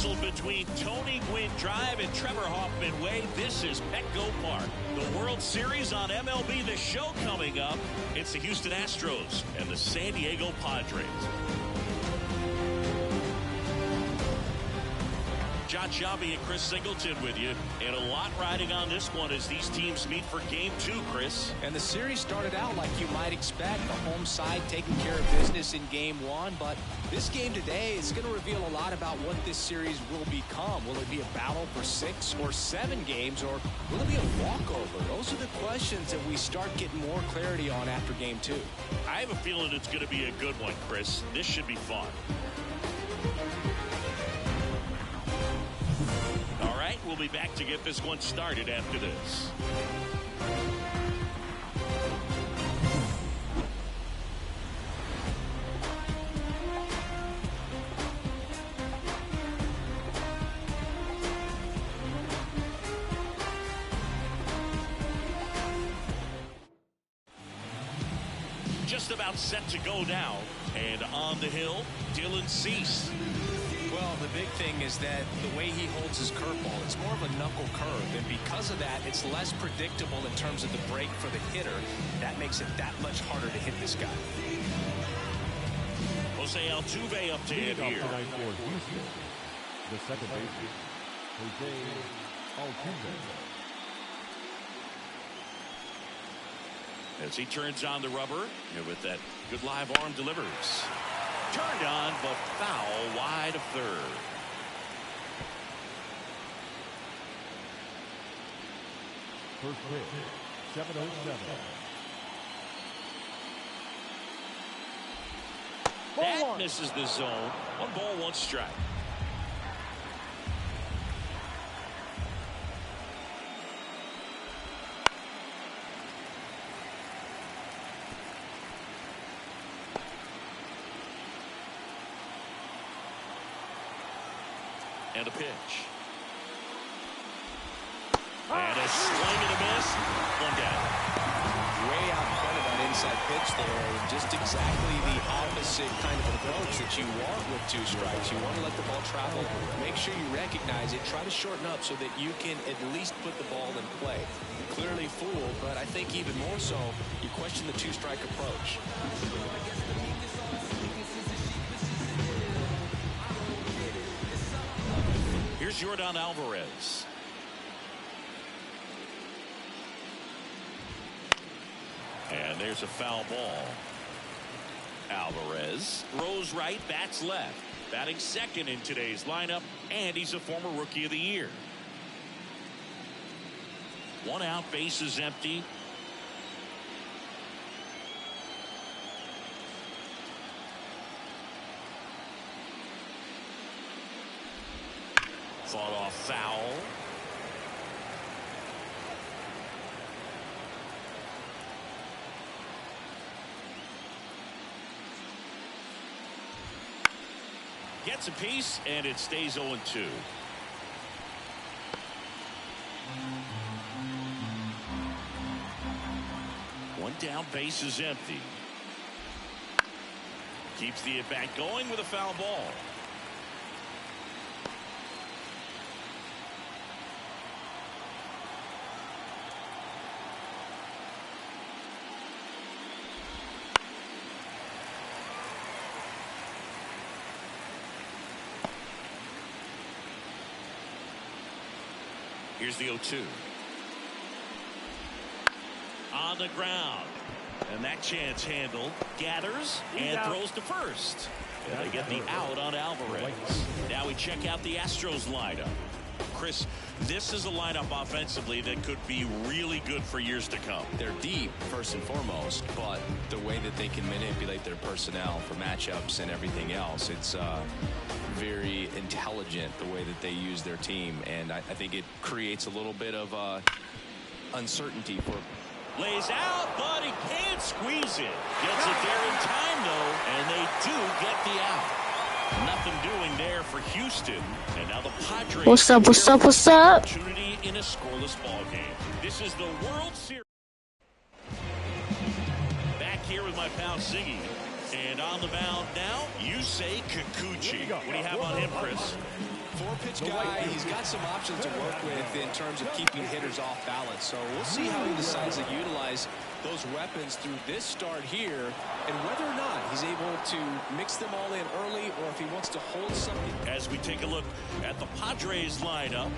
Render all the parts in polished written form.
Nestled between Tony Gwynn Drive and Trevor Hoffman Way, this is Petco Park. The World Series on MLB The Show coming up. It's the Houston Astros and the San Diego Padres. John Shelby and Chris Singleton with you, and a lot riding on this one as these teams meet for Game 2, Chris. And the series started out like you might expect, the home side taking care of business in Game 1, but this game today is going to reveal a lot about what this series will become. Will it be a battle for 6 or 7 games, or will it be a walkover? Those are the questions that we start getting more clarity on after Game 2. I have a feeling it's going to be a good one, Chris. This should be fun. All right, we'll be back to get this one started after this. Just about set to go now, and on the hill, Dylan Cease. Well, the big thing is that the way he holds his curveball, it's more of a knuckle curve, and because of that, it's less predictable in terms of the break for the hitter. That makes it that much harder to hit this guy. Jose Altuve up to hit here. For Houston, the second baseman, Jose Altuve. As he turns on the rubber, and with that good live arm delivers. Turned on, but foul wide of third. First pitch, 7:07. That misses the zone. 1 ball, 1 strike. And a pitch. And a swing and a miss. 1 down. Way out in front of that inside pitch there. Just exactly the opposite kind of approach that you want with 2 strikes. You want to let the ball travel. Make sure you recognize it. Try to shorten up so that you can at least put the ball in play. Clearly fooled, but I think even more so, you question the 2-strike approach. Here's Yordan Alvarez. And there's a foul ball. Alvarez throws right, bats left. Batting second in today's lineup, and he's a former Rookie of the Year. 1 out, bases empty. Fought off foul. Gets a piece, and it stays 0-2. One down, base is empty. Keeps the at-bat going with a foul ball. Here's the 0-2. On the ground. And that chance handled. Gathers and throws to first. And they get the out on Alvarez. Now we check out the Astros lineup. Chris, this is a lineup offensively that could be really good for years to come. They're deep, first and foremost, but the way that they can manipulate their personnel for matchups and everything else, it's very intelligent the way that they use their team, and I think it creates a little bit of uncertainty for. Lays out, but he can't squeeze it. Gets it there in time, though, and they do get the out. Nothing doing there for Houston, and now the Padres. What's up? What's up? What's up? Opportunity in a scoreless ball game. This is the World Series. Back here with my pal Ziggy, and on the mound now, Yusei Kikuchi. What do you have on him, Chris? Four-pitch guy, he's got some options to work with in terms of keeping hitters off balance. So we'll see how he decides to utilize those weapons through this start here, and whether or not he's able to mix them all in early or if he wants to hold something. As we take a look at the Padres lineup,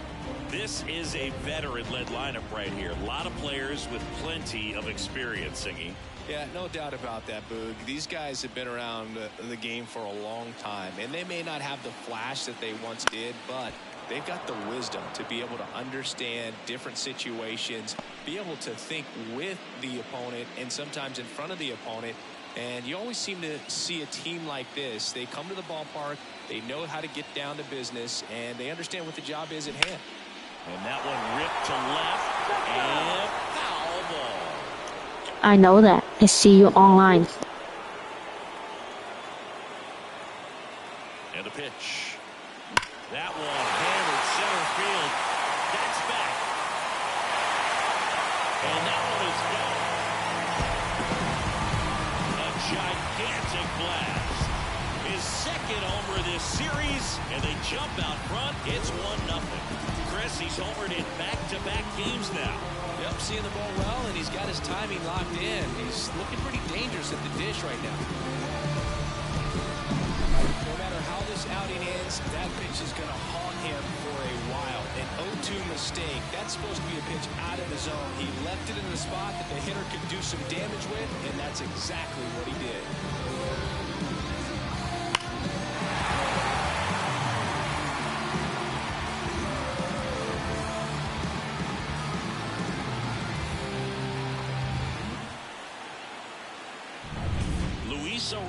this is a veteran-led lineup right here. A lot of players with plenty of experience, Singy. Yeah, no doubt about that, Boog. These guys have been around the game for a long time, and they may not have the flash that they once did, but they've got the wisdom to be able to understand different situations, be able to think with the opponent and sometimes in front of the opponent. And you always seem to see a team like this. They come to the ballpark, they know how to get down to business, and they understand what the job is at hand. And that one ripped to left, and foul ball. I know that. I see you online. And a pitch. That one hammered center field. That's back. And that one is gone. A gigantic blast. His second homer this series, and they jump out front. It's 1-0. Chris, he's homered in back-to-back games now. Yep, seeing the ball well, and he's got his timing locked in. He's looking pretty dangerous at the dish right now. No matter how this outing ends, that pitch is going to haunt him for a while. An 0-2 mistake. That's supposed to be a pitch out of the zone. He left it in the spot that the hitter could do some damage with, and that's exactly what he did.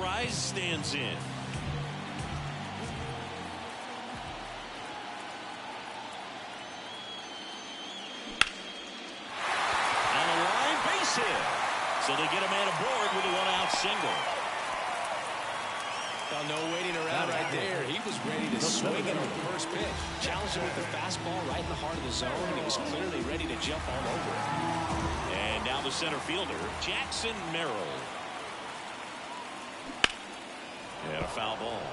Rise stands in. On the line, base hit. So they get a man aboard with a one-out single. Well, no waiting around right there. He was ready to swing it on the first pitch. Challenged him with the fastball right in the heart of the zone, and he was clearly ready to jump all over it. And now the center fielder, Jackson Merrill. And a foul ball.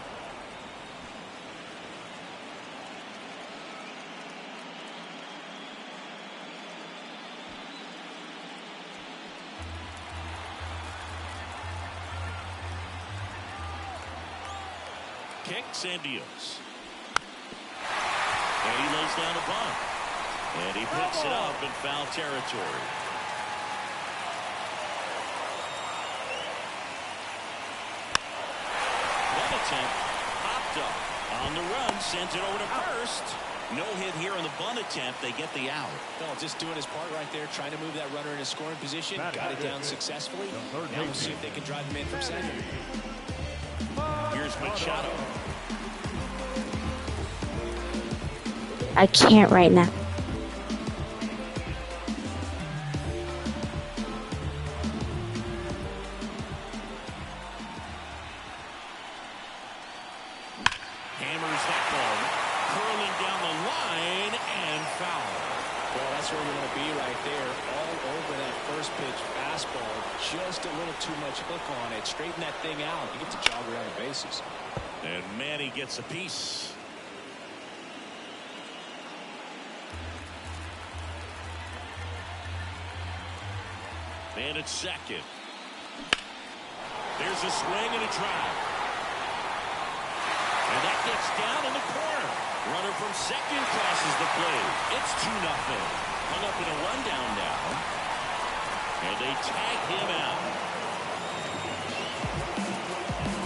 Kicks and deals. And he lays down a bunt. And he picks it up in foul territory. Popped up on the run, sent it over to first. No hit here on the bunt attempt. They get the out. No, just doing his part right there, trying to move that runner in a scoring position. Got it down successfully. Now we'll see if they can drive him in from second. Here's Machado. I can't right now. Hammers that ball, curling down the line and foul. Well, that's where we want to be right there. All over that first pitch fastball. Just a little too much hook on it. Straighten that thing out. You get to jog around the bases. And Manny gets a piece. And it's second. There's a swing and a drive. And that gets down in the corner. Runner from second crosses the plate. It's 2-0. Hung up in a rundown now. And they tag him out.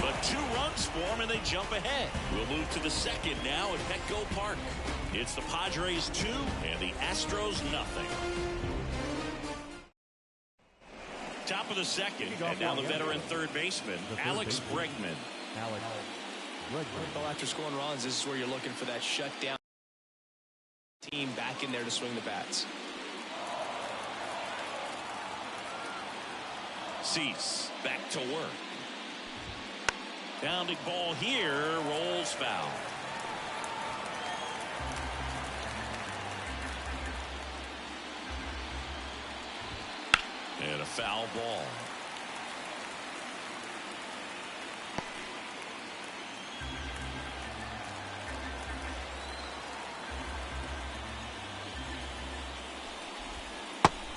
But 2 runs for him and they jump ahead. We'll move to the second now at Petco Park. It's the Padres 2 and the Astros 0. Top of the second, and now the veteran third baseman, Alex Bregman. Well, after scoring runs, this is where you're looking for that shutdown team back in there to swing the bats. Cease back to work. Pounding ball here, rolls foul. And a foul ball.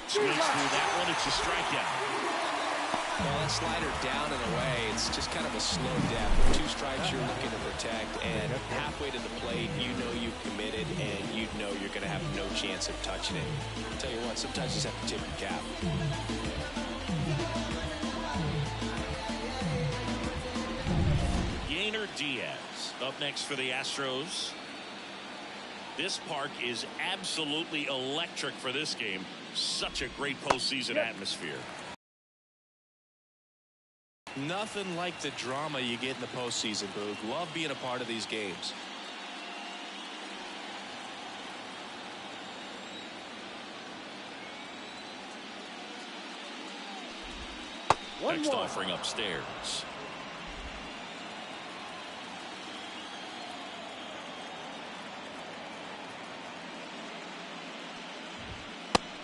Swings through that one. It's a strikeout. Well, that slider down and away, it's just kind of a slow death. 2 strikes you're looking to protect, and halfway to the plate, you know you've committed, and you know you're going to have no chance of touching it. I'll tell you what, sometimes you just have to tip your cap. Yainer Diaz up next for the Astros. This park is absolutely electric for this game. Such a great postseason atmosphere. Nothing like the drama you get in the postseason, Boog. Love being a part of these games. Next offering upstairs.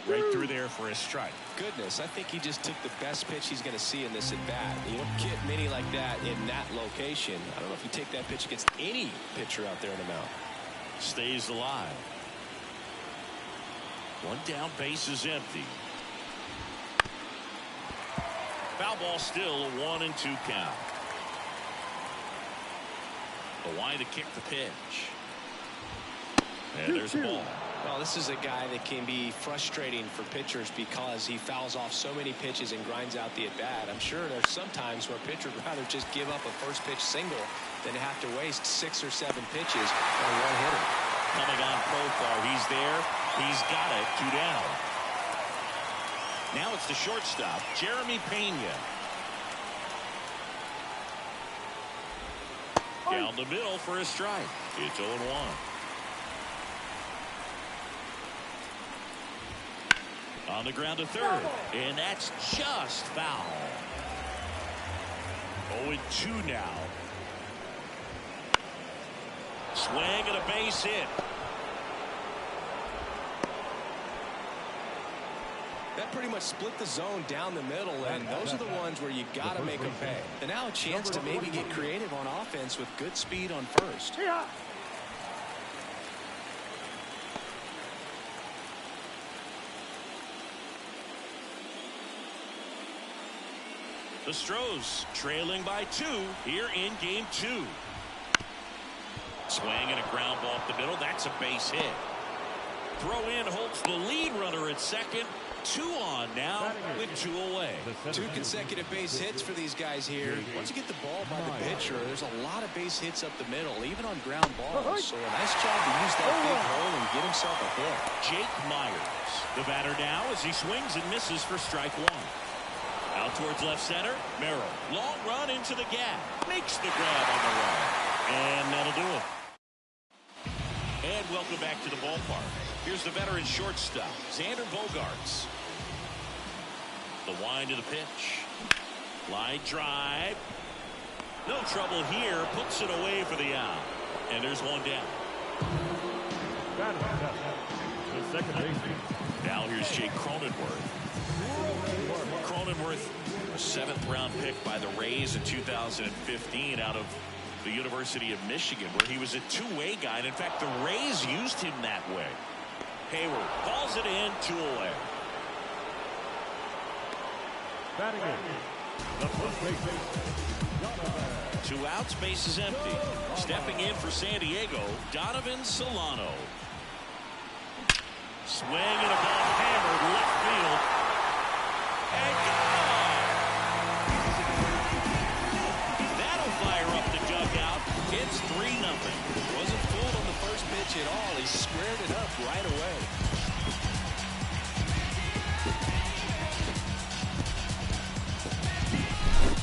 Right through there for a strike. Goodness, I think he just took the best pitch he's going to see in this at-bat. You don't get many like that in that location. I don't know if you take that pitch against any pitcher out there in the mound. Stays alive. One down, base is empty. Foul ball still, a 1-2 count. The wide to kick the pitch. And there's the ball. Well, this is a guy that can be frustrating for pitchers because he fouls off so many pitches and grinds out the at-bat. I'm sure there's some times where a pitcher would rather just give up a first pitch single than have to waste 6 or 7 pitches on one hitter. Coming on profile, he's there. He's got it. 2 down. Now it's the shortstop, Jeremy Pena. Down the middle for a strike. It's 0-1. On the ground to third, and that's just foul. 0-2 now. Swing and a base hit. That pretty much split the zone down the middle, and those are the ones where you got to make them pay. And now a chance to maybe get creative on offense with good speed on first. The Astros trailing by 2 here in game 2. Swing and a ground ball up the middle. That's a base hit. Throw in holds the lead runner at second. 2 on now with 2 away. 2 consecutive base hits for these guys here. Once you get the ball by the pitcher, there's a lot of base hits up the middle, even on ground balls. So a nice job to use that big hole and get himself a hit. Jake Myers, the batter now as he swings and misses for strike 1. Out towards left center. Merrill. Long run into the gap. Makes the grab on the run. And that'll do it. And welcome back to the ballpark. Here's the veteran shortstop, Xander Bogaerts. The wind of the pitch. Line drive. No trouble here. Puts it away for the out. And there's 1 down. The second baseman. Now here's Jake Cronenworth. Cronenworth, a 7th round pick by the Rays in 2015 out of the University of Michigan, where he was a 2-way guy. And in fact, the Rays used him that way. Hayward calls it in, 2 away. Batting in. The first baseman. 2 outs, base is empty. Stepping in for San Diego, Donovan Solano. Swing and a ball hammered left field. And gone! That'll fire up the dugout. It's 3-0. Wasn't fooled on the first pitch at all. He squared it up right away.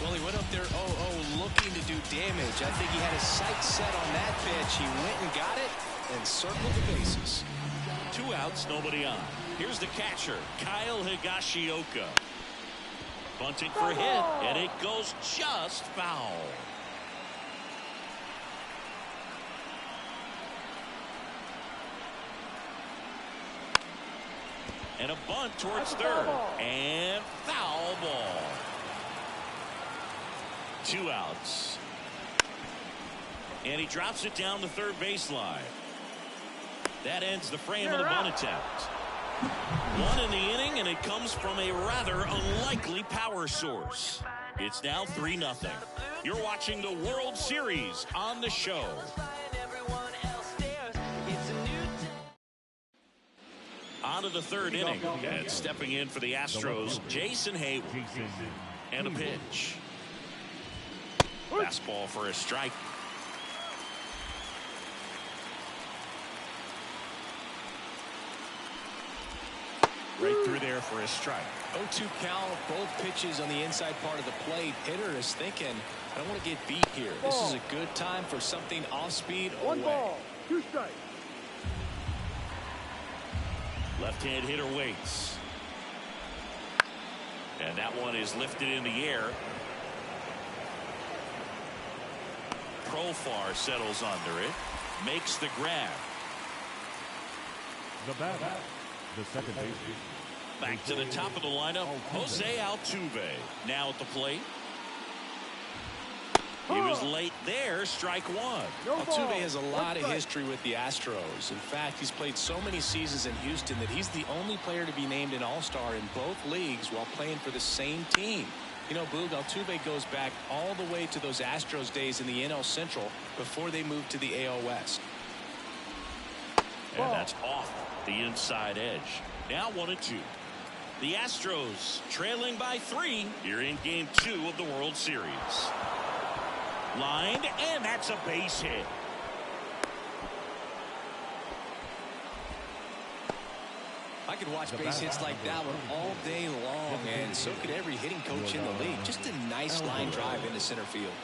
Well, he went up there 0-0 looking to do damage. I think he had his sights set on that pitch. He went and got it and circled the bases. 2 outs, nobody on. Here's the catcher, Kyle Higashioka. Bunting for a hit, and it goes just foul. And a bunt towards third. And foul ball. 2 outs. And he drops it down the third baseline. That ends the frame of the bunt attempt. One in the inning, and it comes from a rather unlikely power source. It's now 3-0. You're watching the World Series on the show. On to the third inning, and stepping in for the Astros, Jason Hayward. And a pitch. Fastball for a strike. Right through there for a strike. 0-2 count, both pitches on the inside part of the plate. Hitter is thinking, I don't want to get beat here. This is a good time for something off speed or away. 1 ball, 2 strikes. Left-hand hitter waits. And that one is lifted in the air. Profar settles under it. Makes the grab. The batter, the second baseman. Back to the top of the lineup, Jose Altuve. Now at the plate. He was late there, strike one. Altuve has a lot of history with the Astros. In fact, he's played so many seasons in Houston that he's the only player to be named an All-Star in both leagues while playing for the same team. You know, Boog, Altuve goes back all the way to those Astros days in the NL Central before they moved to the AL West. And that's off the inside edge. Now 1-2. The Astros trailing by 3 here in Game 2 of the World Series. Lined, and that's a base hit. I could watch base hits like that one all day long, and so could every hitting coach in the league. Just a nice line drive into center field.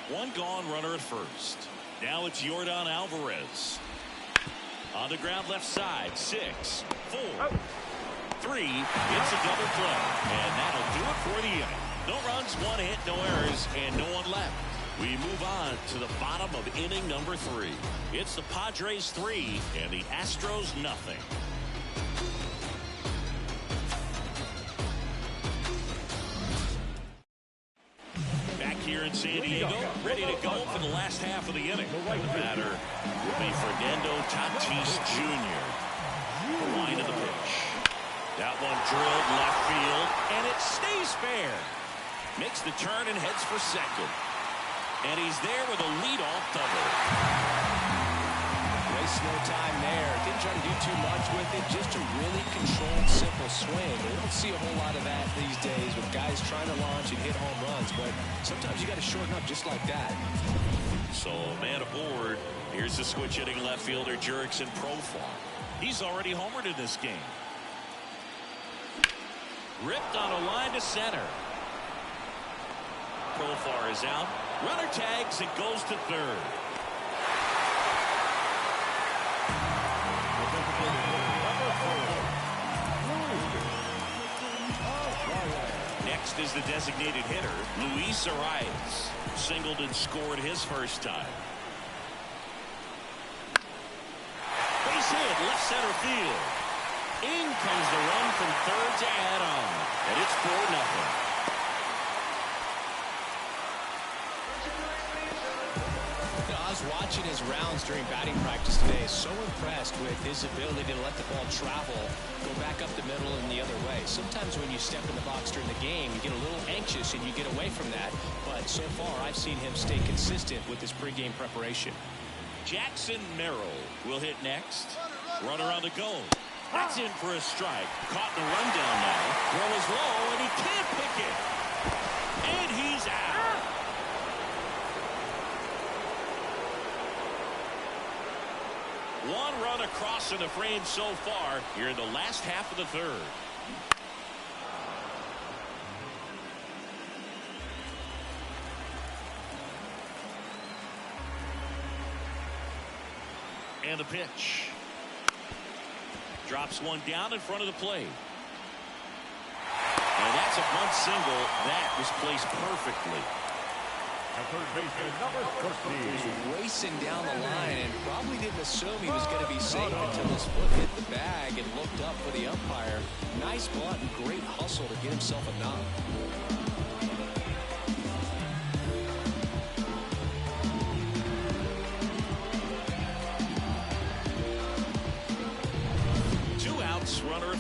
One gone, runner at first. Now it's Yordan Alvarez. On the ground left side, 6, 4, 3. It's a double play, and that'll do it for the inning. No runs, 1 hit, no errors, and no one left. We move on to the bottom of inning number 3. It's the Padres 3 and the Astros nothing. Back here in San Diego, ready to go for the last half of the inning. The batter will be Fernando Tatis Jr. The line of the pitch. That one drilled left field, and it stays fair. Makes the turn and heads for second. And he's there with a leadoff double. Wastes no time there. Didn't try to do too much with it. Just a really controlled, simple swing. We don't see a whole lot of that these days with guys trying to launch and hit home runs. But sometimes you got to shorten up just like that. So, man aboard. Here's the switch hitting left fielder Jurickson Profar. He's already homered in this game. Ripped on a line to center. Profar is out. Runner tags and goes to third. Next is the designated hitter, Luis Arias. Singled and scored his first time. Base hit, left center field. In comes the run from third to add on. And it's 4-0. Watching his rounds during batting practice today, is so impressed with his ability to let the ball travel, go back up the middle and the other way. Sometimes when you step in the box during the game, you get a little anxious and you get away from that. But so far, I've seen him stay consistent with his pregame preparation. Jackson Merrill will hit next. Runner on the go. That's in for a strike. Caught in the rundown now. Throw is low, and he can't pick it. And he's out. One run across in the frame so far here in the last half of the third. And the pitch. Drops one down in front of the plate. And that's a bunt single. That was placed perfectly. Third baseman number 13. He was racing down the line and probably didn't assume he was going to be safe until his foot hit the bag and looked up for the umpire. Nice bunt and great hustle to get himself a knock.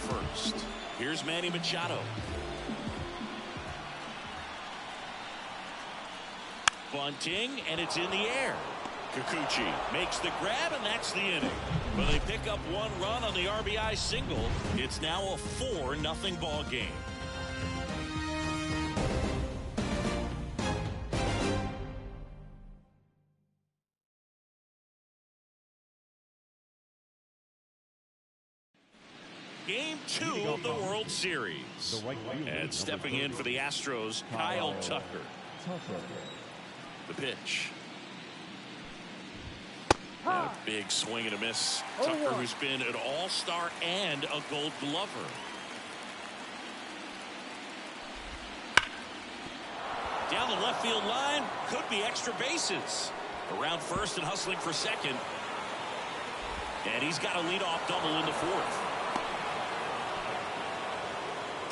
first. Here's Manny Machado. Bunting, and it's in the air. Kikuchi makes the grab, and that's the inning. But they pick up one run on the RBI single. It's now a 4-0 ball game. Game 2 of the World Series. And stepping in for the Astros, Kyle Tucker. The pitch. A big swing and a miss. Tucker, who's been an all-star and a Gold Glover. Down the left field line, could be extra bases. Around first and hustling for second. And he's got a leadoff double in the fourth.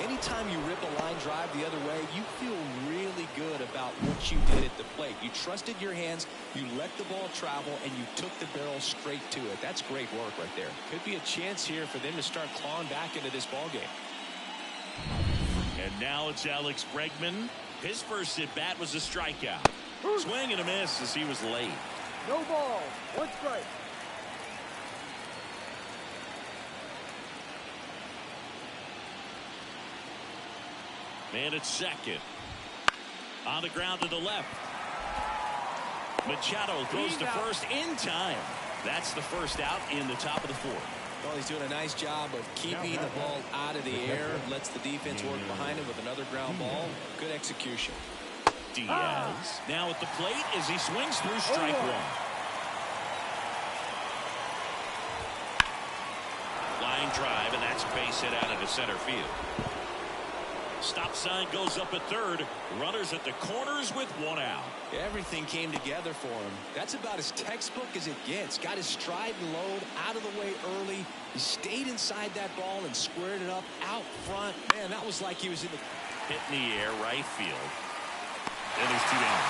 Anytime you rip a line drive the other way, you feel really good about what you did at the plate. You trusted your hands, you let the ball travel, and you took the barrel straight to it. That's great work right there. Could be a chance here for them to start clawing back into this ball game. And now it's Alex Bregman. His first at bat was a strikeout. Swing and a miss as he was late. No ball. 1 strike. Man at second. On the ground to the left. Machado throws to first in time. That's the first out in the top of the fourth. Well, he's doing a nice job of keeping the ball out of the air. Lets the defense work behind him with another ground ball. Good execution. Diaz now at the plate as he swings through strike one. Line drive, and that's base hit out into center field. Stop sign goes up at third. Runners at the corners with one out. Everything came together for him. That's about as textbook as it gets. Got his stride and load out of the way early. He stayed inside that ball and squared it up out front. Man, that was like he was in the hit in the air, right field. And there's 2 down.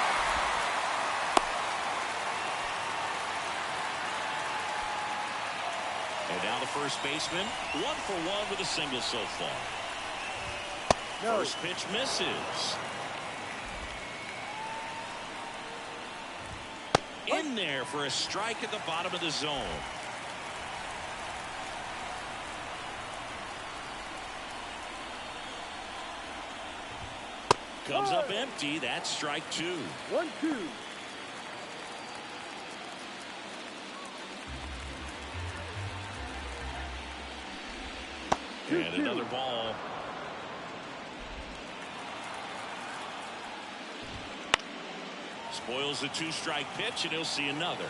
And now the first baseman, 1 for 1 with a single so far. First pitch misses. In there for a strike at the bottom of the zone. Comes up empty. That's strike 2. 1-2. And another ball. Spoils the 2-strike pitch, and he'll see another.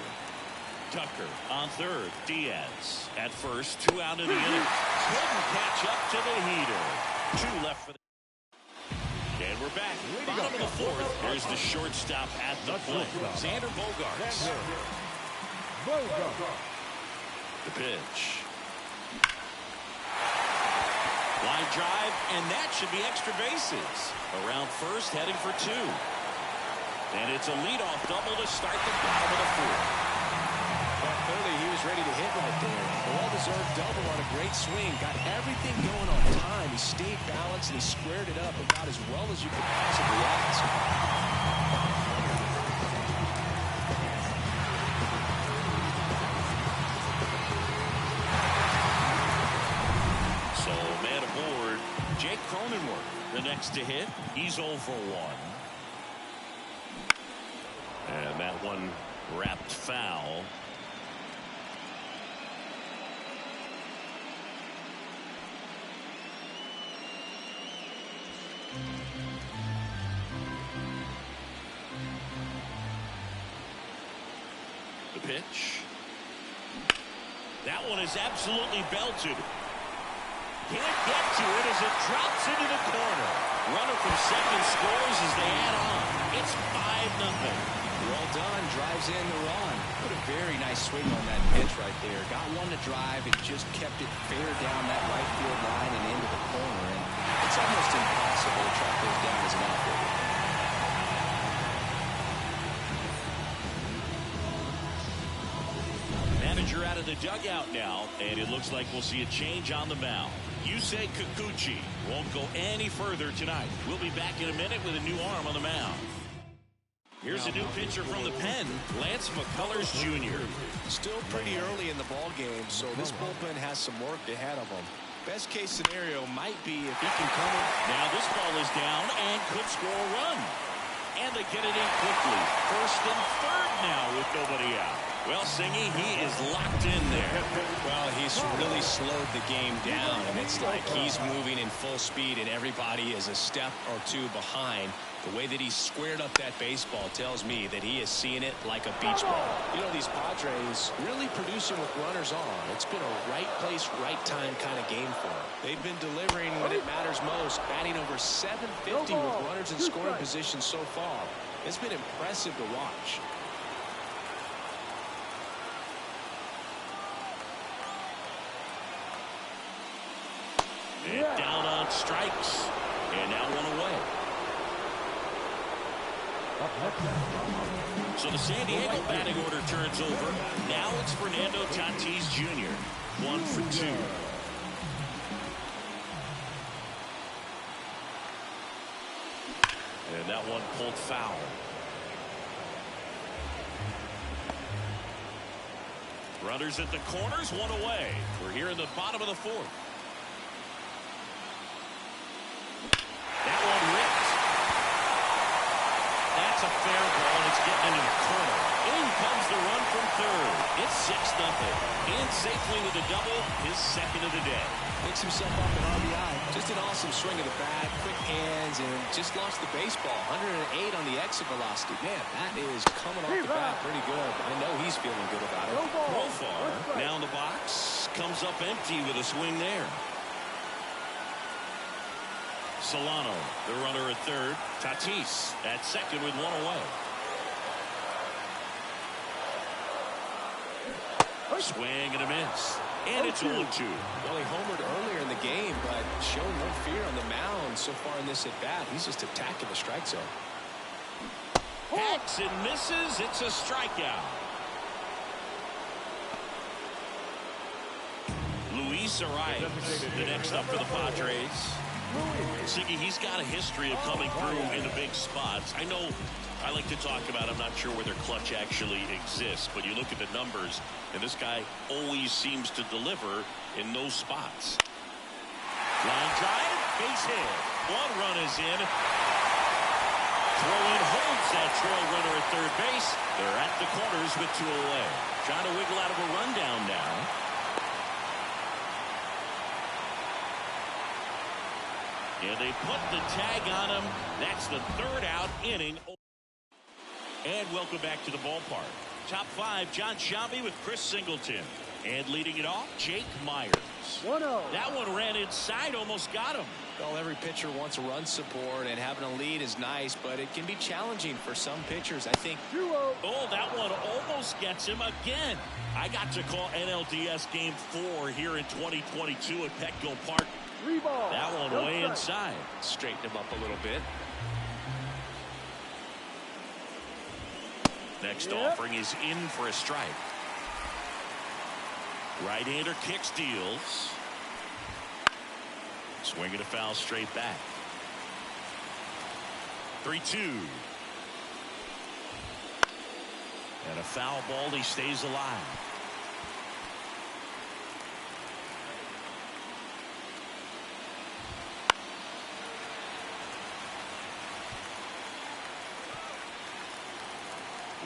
Tucker on third. Diaz at first. 2 out in the inning. Couldn't catch up to the heater. 2 left for the. And we're back. Bottom of the fourth. There's the shortstop at the plate. Xander Bogaerts. The pitch. Line drive, and that should be extra bases. Around first, heading for 2. And it's a leadoff double to start the bottom of the fourth. Well, clearly he was ready to hit right there. A well-deserved double on a great swing. Got everything going on time. He stayed balanced and he squared it up about as well as you could possibly ask. So, man aboard, Jake Cronenworth, the next to hit. He's 0 for 1. And that one wrapped foul. The pitch. That one is absolutely belted. Can't get to it as it drops into the corner. Runner from second scores as they add on. It's 5-0. Well done. Drives in the run. Put a very nice swing on that pitch right there. Got one to drive and just kept it fair down that right field line and into the corner. And it's almost impossible to track those down as an outfielder. Manager out of the dugout now, and it looks like we'll see a change on the mound. Yusei Kikuchi won't go any further tonight. We'll be back in a minute with a new arm on the mound. Here's a new pitcher from the pen, Lance McCullers Jr. Still pretty early in the ball game, so this bullpen has some work ahead of them. Best case scenario might be if he can come in. Now this ball is down and could score a run. And they get it in quickly. First and third now with nobody out. Well, Singy, he is locked in there. Well, he's really slowed the game down, and it's like he's moving in full speed, and everybody is a step or two behind. The way that he squared up that baseball tells me that he is seeing it like a beach ball. You know, these Padres really producing with runners on. It's been a right place, right time kind of game for them. They've been delivering when it matters most, batting over 750 with runners in scoring position so far. It's been impressive to watch. And down on strikes. And now one away. So the San Diego batting order turns over. Now it's Fernando Tatis Jr. 1 for 2. And that one pulled foul. Runners at the corners, one away. We're here in the bottom of the fourth. That one ripped. That's a fair ball, and it's getting into the corner. In comes the run from third. It's 6-0. In safely with a double, his second of the day. Picks himself up an RBI. Just an awesome swing of the bat, quick hands, and just launched the baseball. 108 on the exit velocity. Man, that is coming off the bat pretty good. I know he's feeling good about it. Profar now in the box. Comes up empty with a swing there. Solano, the runner at third. Tatis at second with one away. Swing and a miss. And it's 0-2. Well, he homered earlier in the game, but showing no fear on the mound so far in this at-bat. He's just attacking the strike zone. Hacks and misses. It's a strikeout. Luis Arias, the next up for the Padres. Siggy, he's got a history of coming through in the big spots. I know I like to talk about, I'm not sure whether clutch actually exists, but you look at the numbers, and this guy always seems to deliver in those spots. Line drive, base hit. One run is in. Throw in holds that trail runner at third base. They're at the corners with 2 away. Trying to wiggle out of a rundown now. And they put the tag on him. That's the third out inning. And welcome back to the ballpark. Top 5, John Sciambi with Chris Singleton. And leading it off, Jake Myers. 1-0. That one ran inside, almost got him. Well, every pitcher wants run support, and having a lead is nice, but it can be challenging for some pitchers. I think. 2-0. Oh, that one almost gets him again. I got to call NLDS Game 4 here in 2022 at Petco Park. 3 balls. That one No way strike. inside. Straighten him up a little bit. Next offering is in for a strike. Right-hander kicks, deals. Swinging a foul straight back. 3-2. And a foul ball. He stays alive.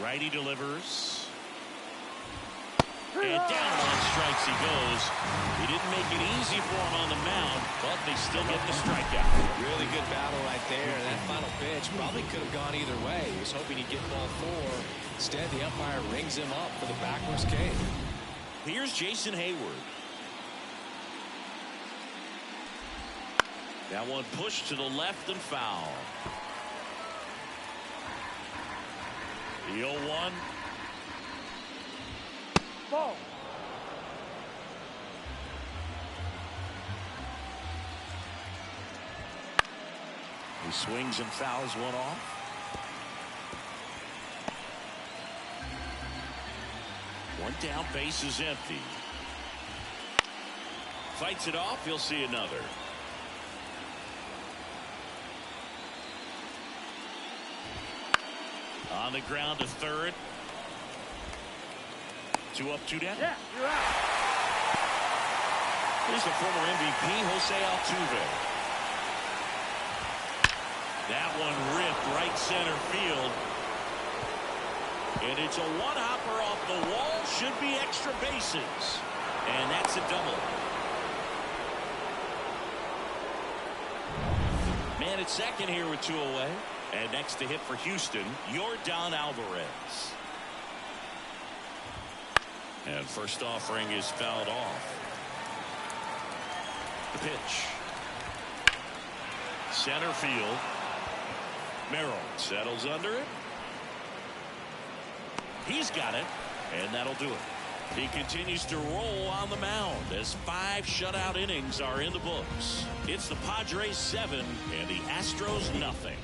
Righty delivers. And down on strikes he goes. He didn't make it easy for him on the mound, but they still get the strikeout. Really good battle right there. That final pitch probably could have gone either way. He was hoping he'd get ball 4. Instead, the umpire rings him up for the backwards K. Here's Jason Hayward. That one pushed to the left and foul. The 0-1. Ball. He swings and fouls one off. One down, base is empty. Fights it off. He'll see another. On the ground to third. 2 up, 2 down. Yeah, you're out. Here's the former MVP, Jose Altuve. That one ripped right center field. And it's a one-hopper off the wall. Should be extra bases. And that's a double. Man at second here with 2 away. And next to hit for Houston, Yordan Alvarez. And first offering is fouled off. The pitch. Center field. Merrill settles under it. He's got it, and that'll do it. He continues to roll on the mound as 5 shutout innings are in the books. It's the Padres 7 and the Astros nothing.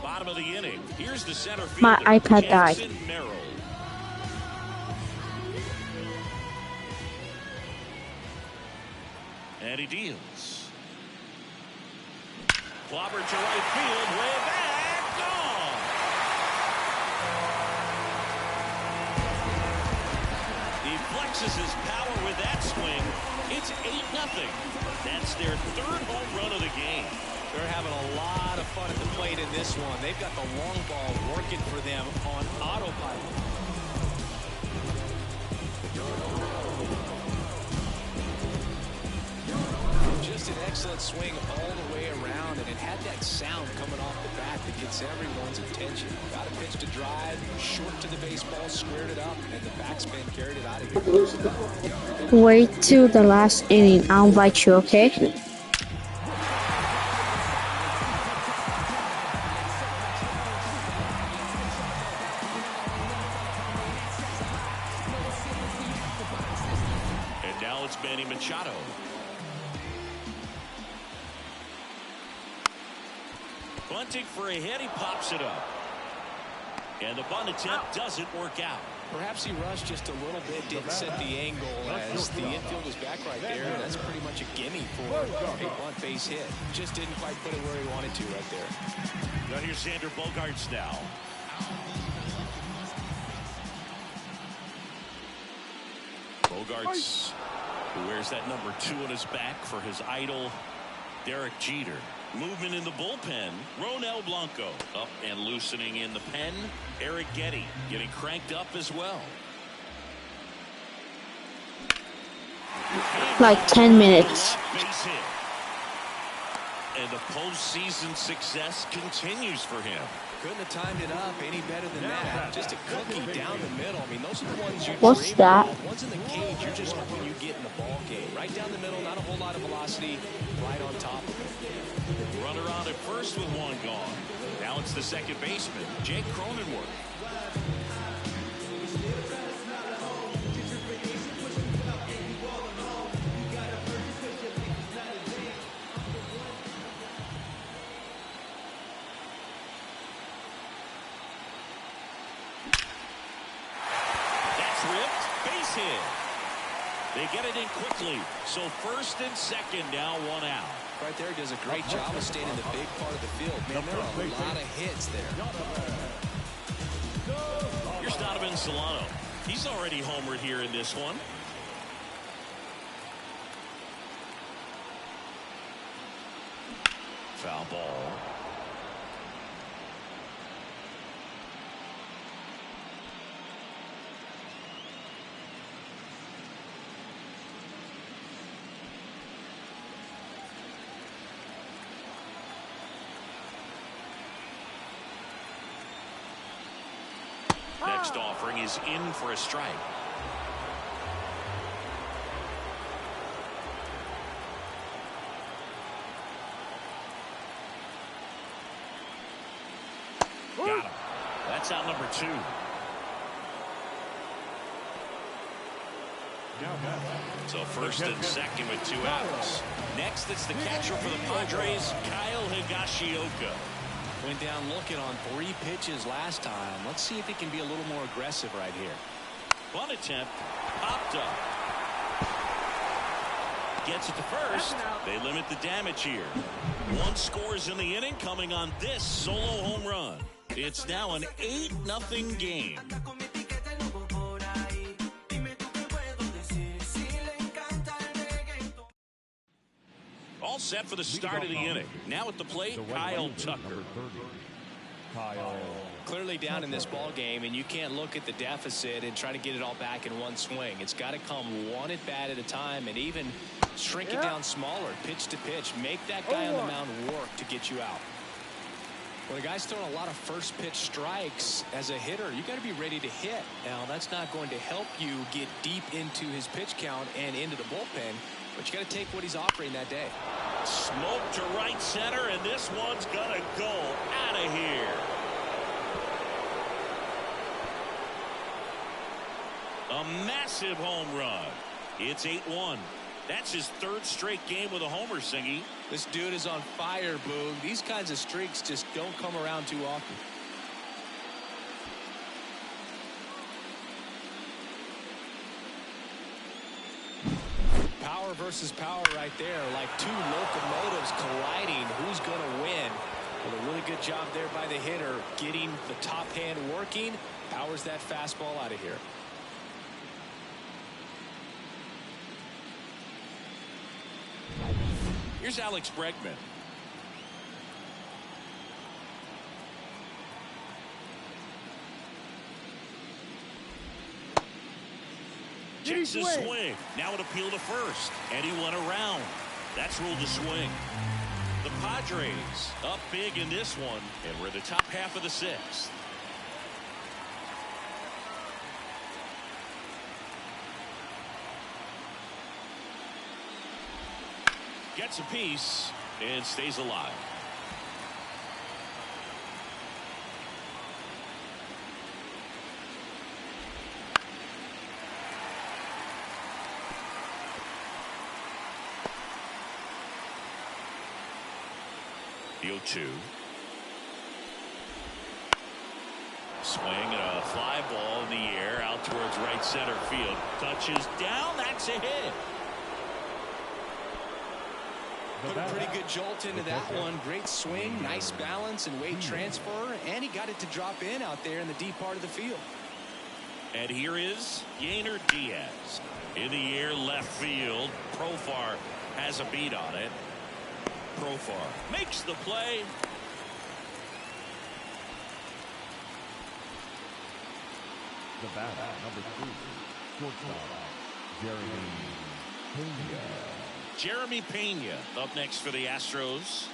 Bottom of the inning. Here's the center fielder. My iPad died. Merrill. And he deals. Clobbered to right field, way back, gone. He flexes his power with that swing. It's 8-0. That's their 3rd home run of the game. They're having a lot of fun at the plate in this one. They've got the long ball working for them on autopilot. Just an excellent swing all the way around, and it had that sound coming off the bat that gets everyone's attention. Got a pitch to drive, short to the baseball, squared it up, and the backspin carried it out of here. Wait till the last inning. I'll invite you, okay? Machado. Bunting for a hit. He pops it up. And the bunt attempt doesn't work out. Perhaps he rushed just a little bit, didn't set the angle as the infield was back right there. And that's pretty much a gimme for a bunt base hit. Just didn't quite put it where he wanted to right there. Now here's Xander Bogaerts now. Bogaerts, who wears that number 2 on his back for his idol, Derek Jeter. Movement in the bullpen. Ronel Blanco up and loosening in the pen. Eric Getty getting cranked up as well. Like 10 minutes. Base hit. And the postseason success continues for him. Couldn't have timed it up any better than that. Just a cookie down the middle. I mean, those are the ones you What's that? Ones in the cage, you're just hoping you get in the ball game. Right down the middle, not a whole lot of velocity, right on top of it. Runner on at first with 1 gone. Now it's the second baseman, Jake Cronenworth. They get it in quickly. So first and second, now 1 out. Right there, does a great job of staying in the big part of the field. Man, there are a lot of hits there. Here's Donovan Solano. He's already homered here in this one. Foul ball. Next offering is in for a strike. Got him. That's out number 2. So first and second with 2 outs. Next, it's the catcher for the Padres, Kyle Higashioka. Went down looking on 3 pitches last time. Let's see if he can be a little more aggressive right here. Bunt attempt, popped up. Gets it to first. They limit the damage here. 1 scores in the inning, coming on this solo home run. It's now an 8-0 game. All set for the start of the inning. Now at the plate, Kyle Tucker. Clearly down in this ball game, and you can't look at the deficit and try to get it all back in one swing. It's got to come 1 at bat at a time, and even shrink it down smaller, pitch to pitch. Make that guy on the mound work to get you out. When a guy's throwing a lot of first pitch strikes as a hitter, you got to be ready to hit. Now, that's not going to help you get deep into his pitch count and into the bullpen, but you got to take what he's offering that day. Smoke to right center, and this one's gonna go out of here. A massive home run. It's 8-1. That's his 3rd straight game with a homer, Singy. This dude is on fire, Boog. These kinds of streaks just don't come around too often. Power versus power right there, like 2 locomotives colliding. Who's going to win? Well, a really good job there by the hitter, getting the top hand working. Powers that fastball out of here. Here's Alex Bregman. Takes a swing. Now an appeal to first. And he went around. That's ruled a swing. The Padres up big in this one. And we're in the top half of the 6th. Gets a piece and stays alive. The 0-2. Swing and a fly ball in the air out towards right center field. Touches down. That's a hit. Put a pretty good jolt into that one. Great swing, nice balance and weight transfer, and he got it to drop in out there in the deep part of the field. And here is Yainer Diaz. In the air left field. Profar has a beat on it. Profar makes the play. The bat, number 3, shortstop, Jeremy Pena. Jeremy Pena up next for the Astros.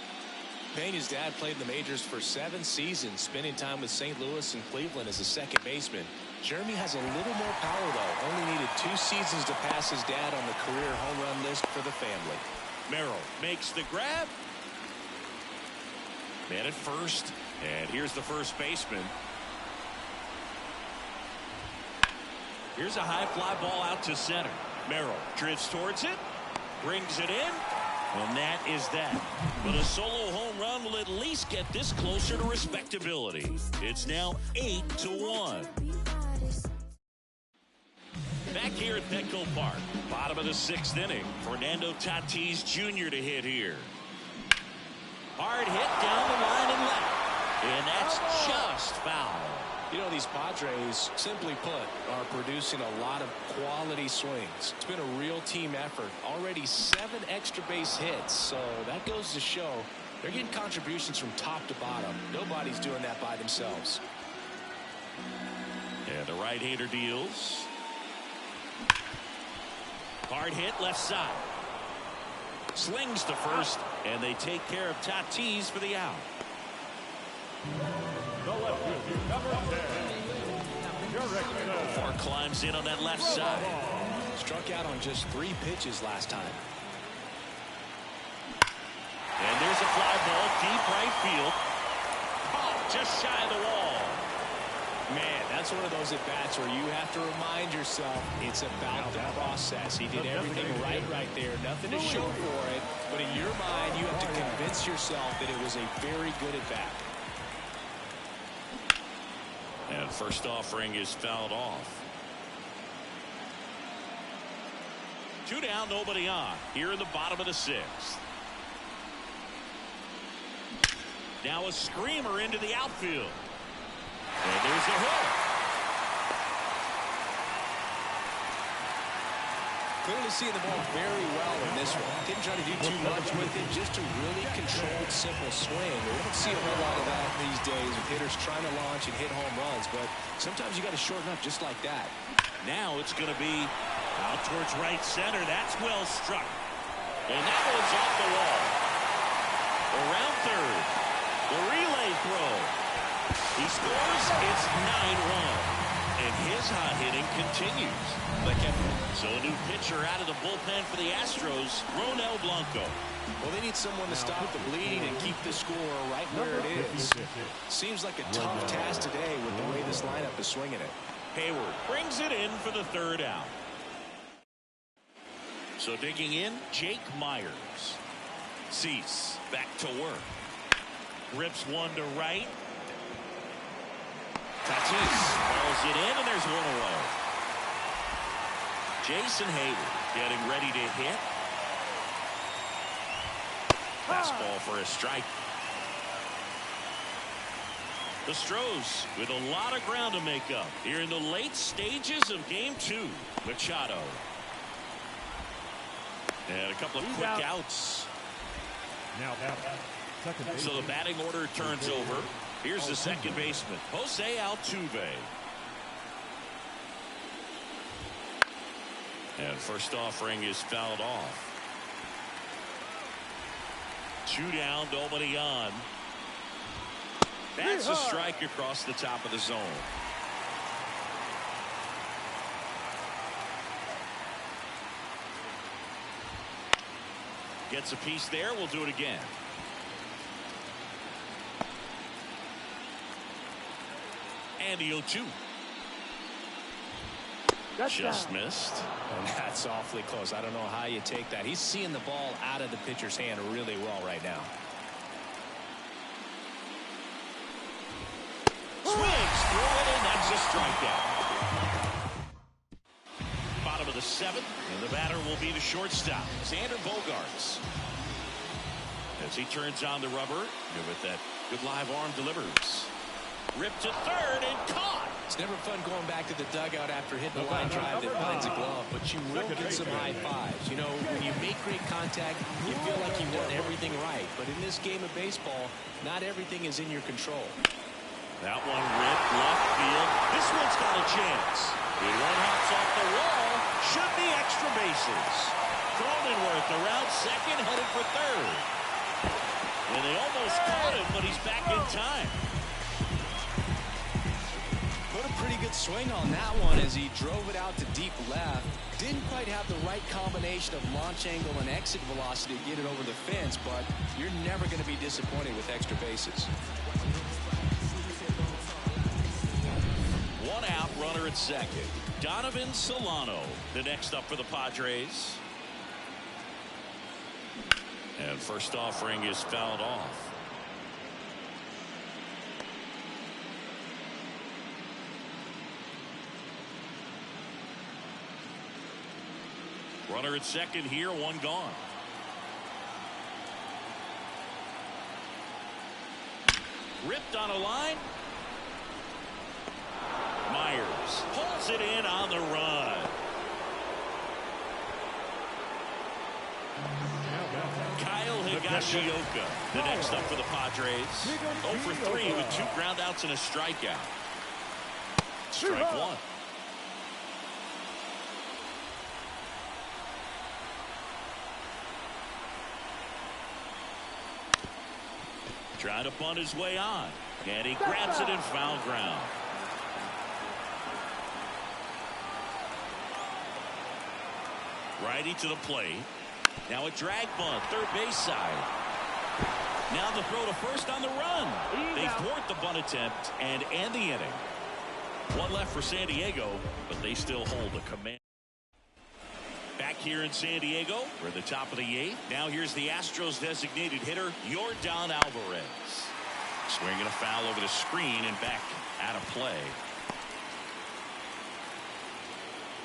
Pena's dad played in the majors for 7 seasons, spending time with St. Louis and Cleveland as a second baseman. Jeremy has a little more power, though. Only needed 2 seasons to pass his dad on the career home run list for the family. Merrill makes the grab. Man at first. And here's the first baseman. Here's a high fly ball out to center. Merrill drifts towards it. Brings it in. And that is that. But a solo home run will at least get this closer to respectability. It's now 8-1. Back here at Petco Park. Bottom of the 6th inning. Fernando Tatis Jr. to hit here. Hard hit down the line and left. And that's just foul. You know, these Padres, simply put, are producing a lot of quality swings. It's been a real team effort. Already 7 extra base hits, so that goes to show they're getting contributions from top to bottom. Nobody's doing that by themselves. And the right-hander deals. Hard hit left side. Slings to first, and they take care of Tatis for the out. Profar climbs in on that left side. Struck out on just 3 pitches last time. And there's a fly ball deep right field. Oh, just shy of the wall. Man, that's one of those at-bats where you have to remind yourself it's about the process. He did everything right there. Nothing to show for it. But in your mind, you have to convince yourself that it was a very good at-bat. And first offering is fouled off. 2 down, nobody on. Here in the bottom of the 6th. Now a screamer into the outfield. And there's a hit. Clearly seeing the ball very well in this one. Didn't try to do too much with it, just a really controlled, simple swing. We don't see a whole lot of that these days with hitters trying to launch and hit home runs, but sometimes you got to shorten up just like that. Now it's going to be out towards right center. That's well struck. And that one's off the wall. Around third. The relay throw. He scores. It's 9-1. And his hot hitting continues. So a new pitcher out of the bullpen for the Astros, Ronel Blanco. Well, they need someone to stop the bleeding and keep the score right where it is. Seems like a tough task today with the way this lineup is swinging it. Hayward brings it in for the 3rd out. So digging in, Jake Myers. Cease back to work. Rips one to right. Tatis hauls it in, and there's one away. Jason Hayward getting ready to hit. Fastball for a strike. The Astros with a lot of ground to make up here in the late stages of Game 2. Machado. And a couple of quick outs. Now, So the batting order turns over. Here's the second baseman, Jose Altuve. And first offering is fouled off. 2 down, nobody on. That's a strike across the top of the zone. Gets a piece there. We'll do it again. And the 0-2. Just missed. And that's awfully close. I don't know how you take that. He's seeing the ball out of the pitcher's hand really well right now. Swings through it, and that's a strikeout. Bottom of the 7th, and the batter will be the shortstop, Xander Bogaerts. As he turns on the rubber, with that good live arm delivers. Ripped to third and caught. It's never fun going back to the dugout after hitting a line drive that finds a glove, but you will get some high fives. You know, when you make great contact, you feel like you've done everything right. But in this game of baseball, not everything is in your control. That one ripped left field. This one's got a chance. It one hops off the wall. Should be extra bases. Cronenworth around second, headed for third. And they almost caught him, but he's back in time. Put a pretty good swing on that one as he drove it out to deep left. Didn't quite have the right combination of launch angle and exit velocity to get it over the fence, but you're never going to be disappointed with extra bases. 1 out, runner at second. Donovan Solano, the next up for the Padres. And first offering is fouled off. Runner at second here, 1 gone. Ripped on a line. Myers pulls it in on the run. Kyle Higashioka, the next up for the Padres. 0 for 3 with 2 groundouts and a strikeout. Strike 1. Trying to bunt his way on, and he grabs it in foul ground. Righty to the plate. Now a drag bunt, third base side. Now the throw to first on the run. They thwart the bunt attempt and end the inning. One left for San Diego, but they still hold the command. Back here in San Diego, we're at the top of the 8th. Now here's the Astros designated hitter, Yordan Alvarez. Swinging a foul over the screen and back out of play.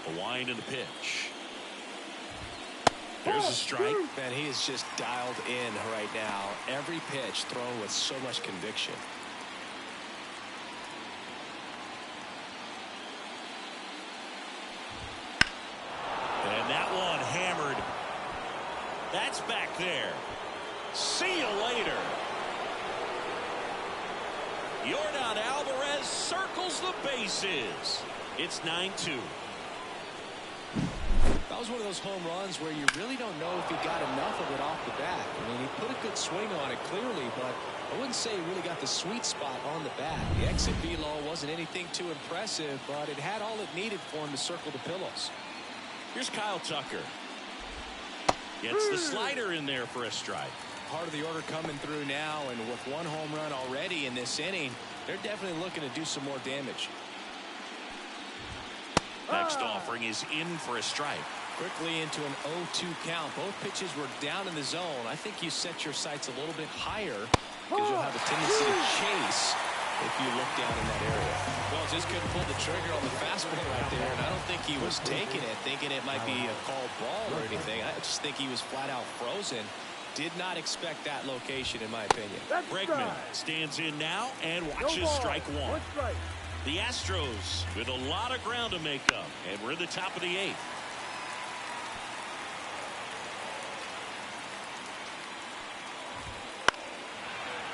A wind in the pitch. There's a strike. Man, he is just dialed in right now. Every pitch thrown with so much conviction. And that one hammered. That's back there. See you later. Yordan Alvarez circles the bases. It's 9-2. That was one of those home runs where you really don't know if he got enough of it off the bat. I mean, he put a good swing on it clearly, but I wouldn't say he really got the sweet spot on the bat. The exit velo wasn't anything too impressive, but it had all it needed for him to circle the pillows. Here's Kyle Tucker. Gets the slider in there for a strike. Part of the order coming through now, and with one home run already in this inning, they're definitely looking to do some more damage. Next offering is in for a strike. Quickly into an 0-2 count. Both pitches were down in the zone. I think you set your sights a little bit higher because you'll have a tendency to chase if you look down in that area. Well, just couldn't pull the trigger on the fastball right there, and I don't think he was taking it, thinking it might be a called ball or anything. I just think he was flat out frozen. Did not expect that location, in my opinion. Bregman stands in now and watches strike one. The Astros with a lot of ground to make up, and we're in the top of the 8th.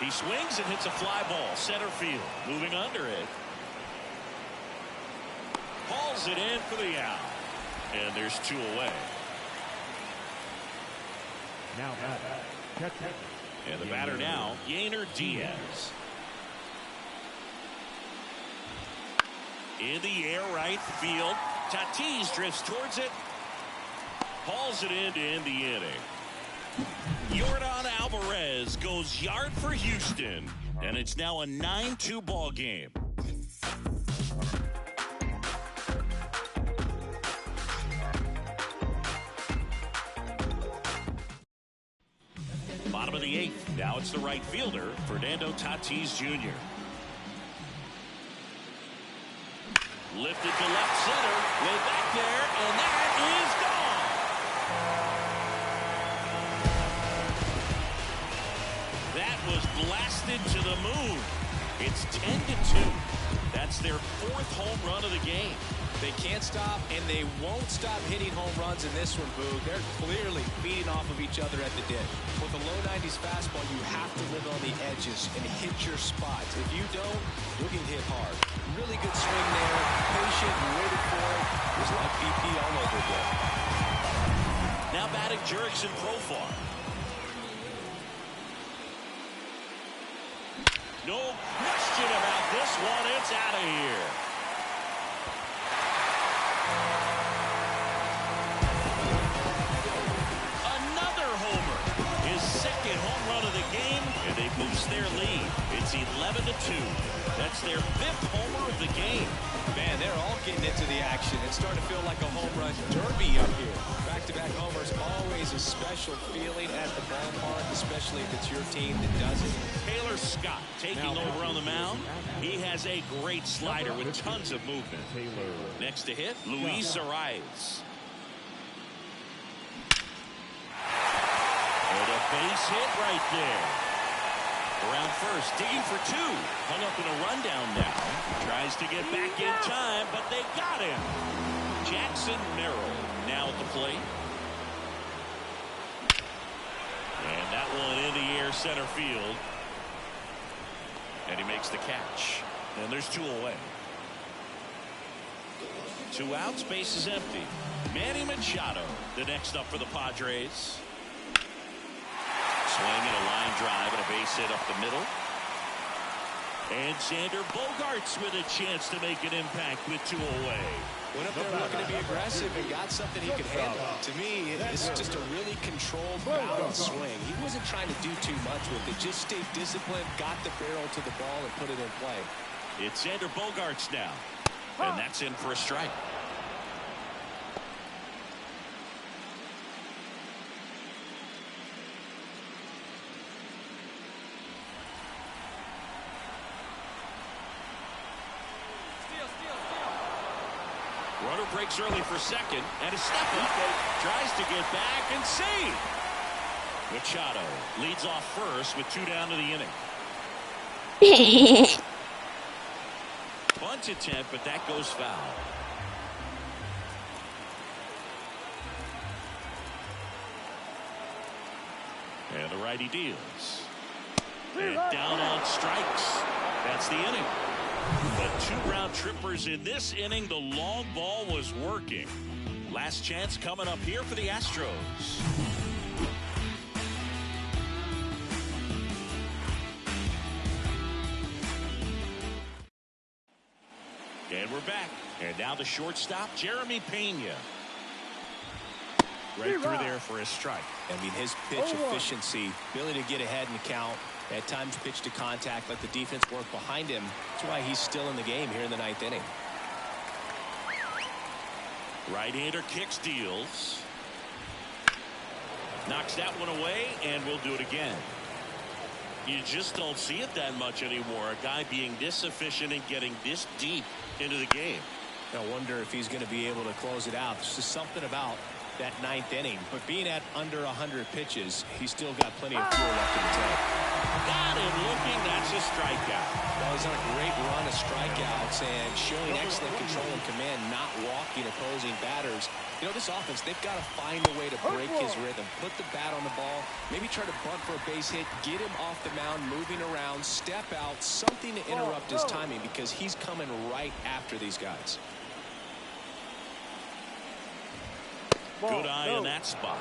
He swings and hits a fly ball center field. Moving under it. Hauls it in for the out. And there's 2 away. Now catcher. And the batter now, Yainer Diaz. In the air right field. Tatis drifts towards it. Hauls it in to end the inning. Yordan Alvarez goes yard for Houston, and it's now a 9-2 ball game. Bottom of the 8th. Now it's the right fielder, Fernando Tatis Jr. Lifted to left center, way back there, and that is gone. That was blasted to the moon. It's 10-2. That's their 4th home run of the game. They can't stop, and they won't stop hitting home runs in this one, Boog. They're clearly feeding off of each other at the ditch. With a low 90s fastball, you have to live on the edges and hit your spots. If you don't, you'll get hit hard. Really good swing there. Patient, waited for it. It was like BP all over again. Now batting Jurickson Profar. No question about this one. It's out of here. Another homer. His 2nd home run of the game, and they boost their lead. It's 11-2. That's their 5th homer of the game. Man, they're all getting into the action. It's starting to feel like a home run derby up here. Back-to-back homers, always a special feeling at the ballpark, especially if it's your team that does it. Taylor Scott taking over on the mound. He has a great slider with tons of movement. Next to hit, Luis Arias. And a base hit right there. Around first, digging for 2. Hung up in a rundown now. Tries to get back in time, but they got him. Jackson Merrill now at the plate. And that one in the air center field. And he makes the catch. And there's 2 away. 2 outs, base is empty. Manny Machado, the next up for the Padres. Swing and a line drive and a base hit up the middle. And Xander Bogaerts with a chance to make an impact with 2 away. Went up there looking to be aggressive and got something he could handle. To me, it's just a really controlled, balanced swing. He wasn't trying to do too much with it. Just stayed disciplined, got the barrel to the ball, and put it in play. It's Xander Bogaerts now. And that's in for a strike. Runner breaks early for second, and a step up. Tries to get back and save. Machado leads off first with 2 down to the inning. Bunt attempt, but that goes foul. And the righty deals. And down on strikes. That's the inning. But 2 round trippers in this inning. The long ball was working. Last chance coming up here for the Astros. And we're back. And now the shortstop, Jeremy Pena. Right through there for a strike. I mean, his pitch efficiency, ability to get ahead in the count, at times pitch to contact, let the defense work behind him. That's why he's still in the game here in the 9th inning. Right-hander kicks, deals. Knocks that one away, and we'll do it again. You just don't see it that much anymore. A guy being this efficient and getting this deep into the game. I wonder if he's going to be able to close it out. There's just something about that 9th inning. But being at under 100 pitches, he's still got plenty of fuel left in the tank. Got him looking. That's a strikeout. Well, he's on a great run of strikeouts and showing excellent control and command, not walking opposing batters. You know, this offense, they've got to find a way to break his rhythm, put the bat on the ball, maybe try to bunt for a base hit, get him off the mound, moving around, step out, something to interrupt his timing because he's coming right after these guys. Good eye in that spot.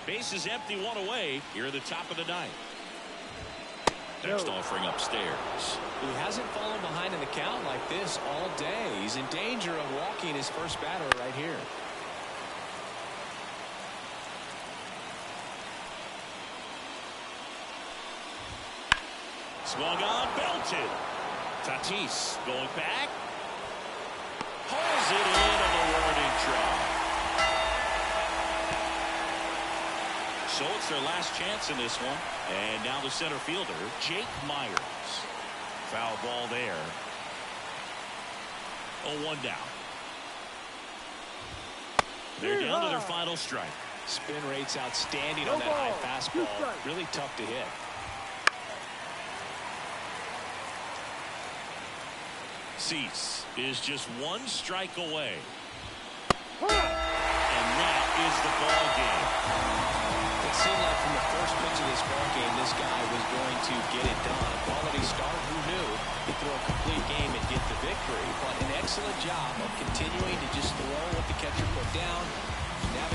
Base is empty, 1 away here at the top of the 9th. Next offering upstairs. He hasn't fallen behind in the count like this all day. He's in danger of walking his first batter right here. Swung on, belted. Tatis going back. Pulls it in on the warning track. So it's their last chance in this one. And now the center fielder, Jake Myers. Foul ball there. 0-1 down. They're down to their final strike. Spin rate's outstanding on that high fastball. Really tough to hit. Cease is just 1 strike away. And that is the ball game. It seemed like from the first pitch of this ball game, this guy was going to get it done. A quality start, who knew? He'd throw a complete game and get the victory. But an excellent job of continuing to just throw what the catcher put down. Navigate